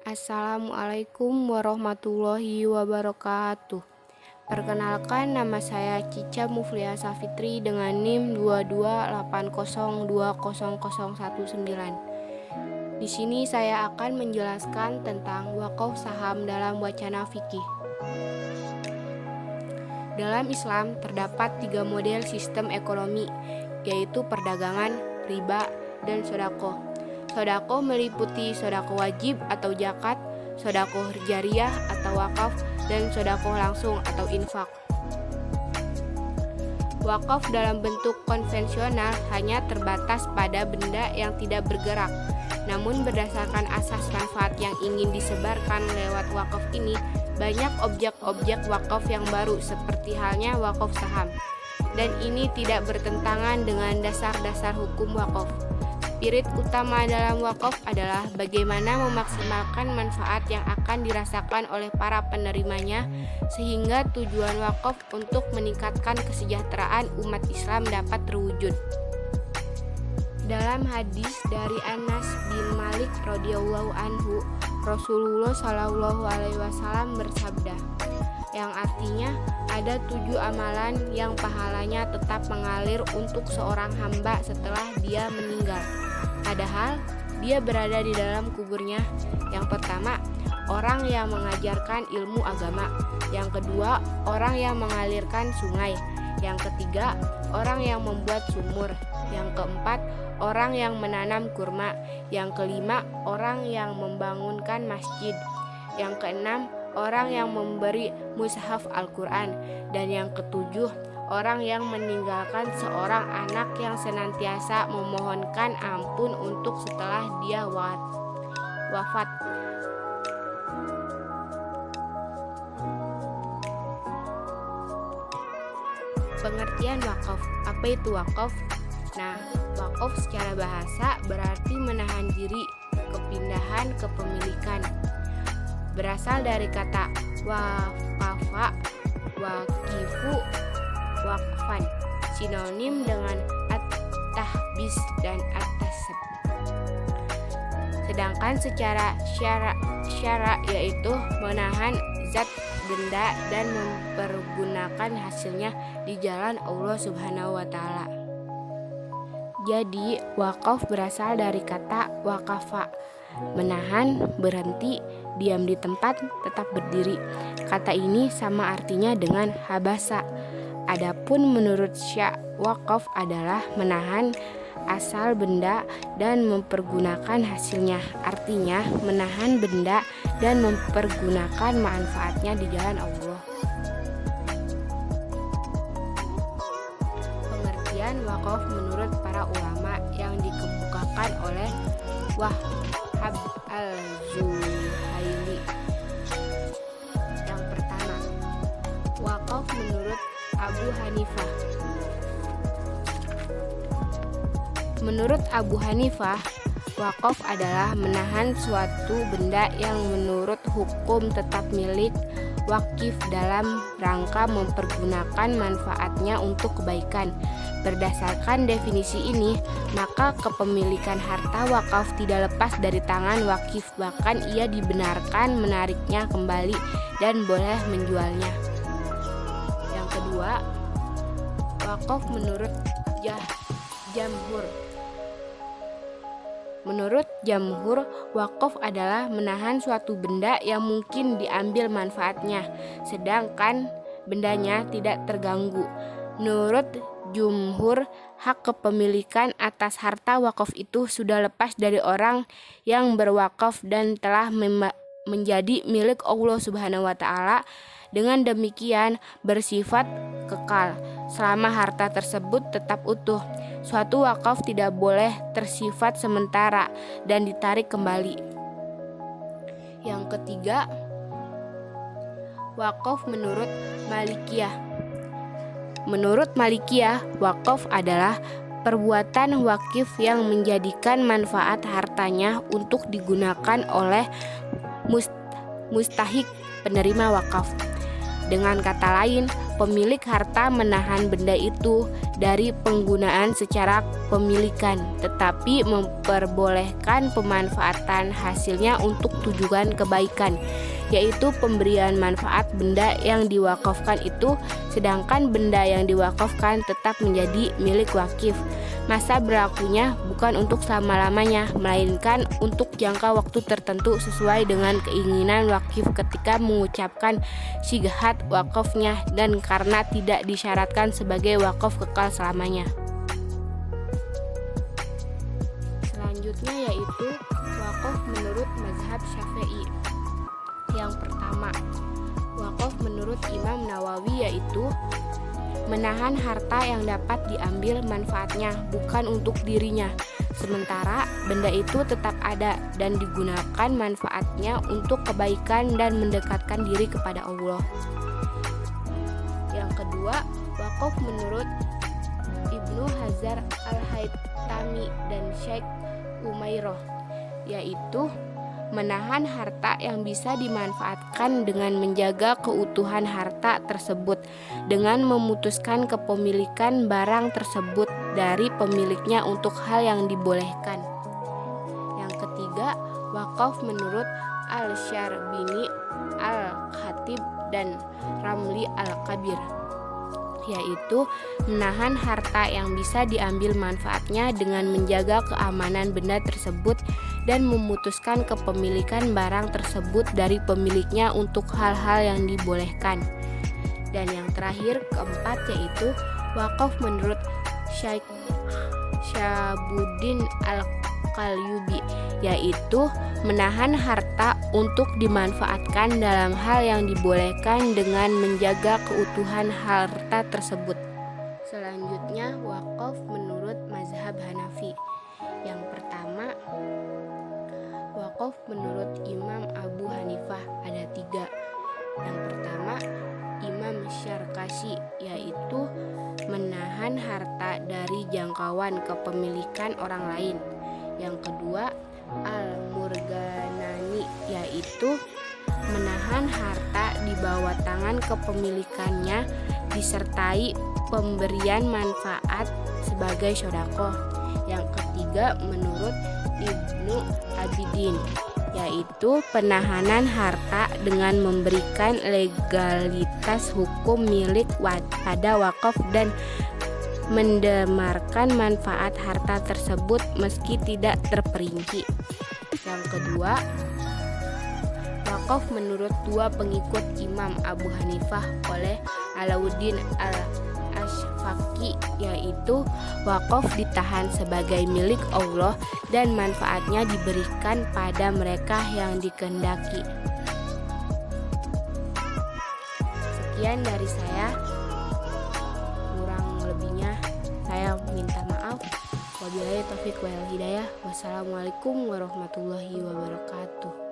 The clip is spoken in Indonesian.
Assalamualaikum warahmatullahi wabarakatuh. Perkenalkan, nama saya Cica Mufliha Safitri dengan NIM 2280200119. Di sini saya akan menjelaskan tentang wakaf saham dalam wacana fikih. Dalam Islam terdapat 3 model sistem ekonomi, yaitu perdagangan, riba, dan sodaqoh. Sodaqoh meliputi sodaqoh wajib atau zakat, sodaqoh jariyah atau wakaf, dan sodaqoh langsung atau infak. Wakaf dalam bentuk konvensional hanya terbatas pada benda yang tidak bergerak. Namun berdasarkan asas manfaat yang ingin disebarkan lewat wakaf ini, banyak objek-objek wakaf yang baru seperti halnya wakaf saham. Dan ini tidak bertentangan dengan dasar-dasar hukum wakaf. Spirit utama dalam wakaf adalah bagaimana memaksimalkan manfaat yang akan dirasakan oleh para penerimanya, sehingga tujuan wakaf untuk meningkatkan kesejahteraan umat Islam dapat terwujud. Dalam hadis dari Anas bin Malik radhiyallahu anhu, Rasulullah shallallahu alaihi wasallam bersabda, yang artinya ada 7 amalan yang pahalanya tetap mengalir untuk seorang hamba setelah dia meninggal, padahal dia berada di dalam kuburnya. Yang pertama, orang yang mengajarkan ilmu agama. Yang kedua, orang yang mengalirkan sungai. Yang ketiga, orang yang membuat sumur. Yang keempat, orang yang menanam kurma. Yang kelima, orang yang membangunkan masjid. Yang keenam, orang yang memberi mushaf Al-Quran. Dan yang ketujuh, orang yang meninggalkan seorang anak yang senantiasa memohonkan ampun untuk setelah dia wafat. Pengertian wakaf. Apa itu wakaf? Nah, wakaf secara bahasa berarti menahan diri, kepindahan kepemilikan. Berasal dari kata waqafa, waqifu, waqfan, sinonim dengan at-tahbis dan at-tasab. Sedangkan secara syara yaitu menahan zat benda dan mempergunakan hasilnya di jalan Allah Subhanahu wa taala. Jadi, wakaf berasal dari kata waqafa, menahan, berhenti, diam di tempat, tetap berdiri. Kata ini sama artinya dengan habasa. Adapun menurut Syekh, wakaf adalah menahan asal benda dan mempergunakan hasilnya. Artinya menahan benda dan mempergunakan manfaatnya di jalan Allah. Pengertian wakaf menurut para ulama yang dikemukakan oleh Wahhab al-Zuhaili. Yang pertama, wakaf menurut Abu Hanifah. Menurut Abu Hanifah, wakaf adalah menahan suatu benda yang menurut hukum tetap milik wakif dalam rangka mempergunakan manfaatnya untuk kebaikan. Berdasarkan definisi ini, maka kepemilikan harta wakaf tidak lepas dari tangan wakif, bahkan ia dibenarkan menariknya kembali dan boleh menjualnya. Yang kedua, wakaf menurut jamhur. Menurut jamhur, wakaf adalah menahan suatu benda yang mungkin diambil manfaatnya, sedangkan bendanya tidak terganggu. Menurut jumhur, hak kepemilikan atas harta wakaf itu sudah lepas dari orang yang berwakaf dan telah menjadi milik Allah Subhanahu wa taala. Dengan demikian bersifat kekal selama harta tersebut tetap utuh. Suatu wakaf tidak boleh tersifat sementara dan ditarik kembali. Yang ketiga, wakaf menurut Malikiyah. Menurut Malikiyah, wakaf adalah perbuatan wakif yang menjadikan manfaat hartanya untuk digunakan oleh mustahik penerima wakaf. Dengan kata lain, pemilik harta menahan benda itu dari penggunaan secara pemilikan, tetapi memperbolehkan pemanfaatan hasilnya untuk tujuan kebaikan, yaitu pemberian manfaat benda yang diwakafkan itu, sedangkan benda yang diwakafkan tetap menjadi milik wakif. Masa berlakunya bukan untuk selama-lamanya, melainkan untuk jangka waktu tertentu sesuai dengan keinginan wakif ketika mengucapkan syihadat wakafnya, dan karena tidak disyaratkan sebagai wakaf kekal selamanya. Selanjutnya yaitu wakaf menurut mazhab Syafi'i. Yang pertama, wakaf menurut Imam Nawawi yaitu menahan harta yang dapat diambil manfaatnya bukan untuk dirinya, sementara benda itu tetap ada dan digunakan manfaatnya untuk kebaikan dan mendekatkan diri kepada Allah. Yang kedua, wakaf menurut Ibnu Hajar Al-Haytami dan Syekh Umairah, yaitu menahan harta yang bisa dimanfaatkan dengan menjaga keutuhan harta tersebut, dengan memutuskan kepemilikan barang tersebut dari pemiliknya untuk hal yang dibolehkan. Yang ketiga, wakaf menurut Al-Syarbini, Al-Khatib, dan Ramli Al-Kabir, yaitu menahan harta yang bisa diambil manfaatnya dengan menjaga keamanan benda tersebut dan memutuskan kepemilikan barang tersebut dari pemiliknya untuk hal-hal yang dibolehkan. Dan yang terakhir, keempat, yaitu wakaf menurut Syekh Syabuddin Al-Qalyubi, yaitu menahan harta untuk dimanfaatkan dalam hal yang dibolehkan dengan menjaga keutuhan harta tersebut. Selanjutnya, wakaf menurut mazhab Hanafi. Yang pertama, wakaf menurut Imam Abu Hanifah ada 3. Yang pertama, Imam Syarkashi, yaitu menahan harta dari jangkauan kepemilikan orang lain. Yang kedua, Al-Murganani, yaitu menahan harta di bawah tangan kepemilikannya disertai pemberian manfaat sebagai sedekah. Yang ketiga, menurut Ibnu Abidin, yaitu penahanan harta dengan memberikan legalitas hukum milik pada wakaf dan mendemarkan manfaat harta tersebut meski tidak terperinci. Yang kedua, wakaf menurut 2 pengikut Imam Abu Hanifah oleh Alauddin Al-Ashfaqi, yaitu wakaf ditahan sebagai milik Allah dan manfaatnya diberikan pada mereka yang dikehendaki. Sekian dari saya, kurang lebihnya saya minta maaf. Wabillahi taufiq wal hidayah. Wassalamualaikum warahmatullahi wabarakatuh.